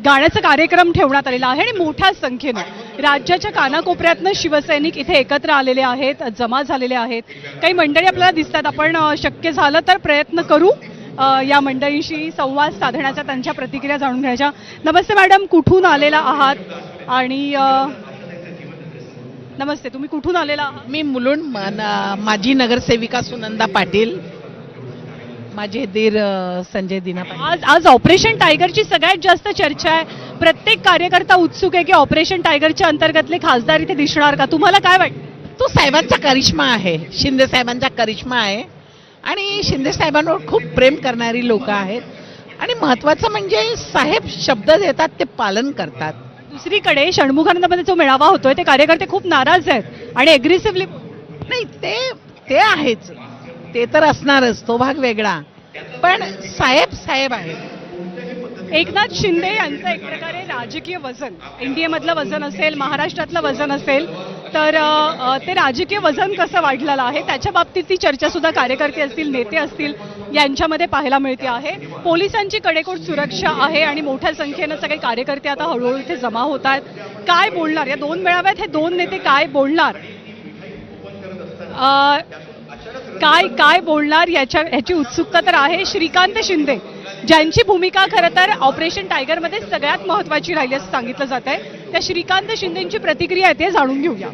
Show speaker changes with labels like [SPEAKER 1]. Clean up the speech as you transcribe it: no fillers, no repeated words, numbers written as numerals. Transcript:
[SPEAKER 1] गाण्याचा कार्यक्रम ठेवण्यात आलेला आहे आणि मोठ्या संख्येनं राज्याच्या कानाकोपऱ्यातनं शिवसैनिक इथे एकत्र आलेले आहेत, जमा झालेले आहेत. काही मंडळी आपल्याला दिसतात. आपण शक्य झालं तर प्रयत्न करू या मंडळींशी संवाद साधण्याचा, त्यांच्या प्रतिक्रिया जाणून घ्यायच्या. नमस्ते मॅडम, कुठून आलेला आहात? आणि नमस्ते, तुम्ही कुठून आलेला आहात?
[SPEAKER 2] मी मुलुंड माजी नगरसेविका सुनंदा पाटील, माझे दीर संजय दिना पाटील.
[SPEAKER 1] आज ऑपरेशन टायगरची सगळ्यात जास्त चर्चा आहे. प्रत्येक कार्यकर्ता उत्सुक आहे की ऑपरेशन टायगरच्या अंतर्गतले खासदार इथे दिसणार का? तुम्हाला काय वाटतं?
[SPEAKER 2] तो साहेबांचा करिश्मा आहे, शिंदे साहेबांचा करिश्मा आहे आणि शिंदे साहेबांवर खूप प्रेम करणारी लोक आहेत. आणि महत्वाचं म्हणजे साहेब शब्द देतात ते पालन करतात.
[SPEAKER 1] दुसरीकडे षण्मुखानंदमध्ये जो मेळावा होतोय ते कार्यकर्ते खूप नाराज आहेत आणि अग्रेसिव्हली.
[SPEAKER 2] नाही, ते आहेच, ते तर असणारच, तो भाग वेगळा. पण साहेब साहेब आहेत.
[SPEAKER 1] एकनाथ शिंदे यांचं एक प्रकारे राजकीय वजन, एनडीए मधलं वजन असेल, महाराष्ट्रातलं वजन असेल, तर ते राजकीय वजन कसं वाढलेलं आहे त्याच्या बाबतीतली चर्चा सुद्धा कार्यकर्ते असतील, नेते असतील यांच्यामध्ये पाहायला मिळते आहे. पोलिसांची कडेकोट सुरक्षा आहे आणि मोठ्या संख्येनं सगळे कार्यकर्ते आता हळूहळू इथे जमा होत आहेत. काय बोलणार या दोन मेळाव्यात? हे दोन नेते काय बोलणार, काय बोलणार याची उत्सुकता तर आहे. श्रीकांत शिंदे ज्यांची भूमिका खरं तर ऑपरेशन टायगरमध्ये सगळ्यात महत्त्वाची राहिली असं सांगितलं जात आहे, त्या श्रीकांत शिंदेची प्रतिक्रिया आहे ते जाणून घेऊया.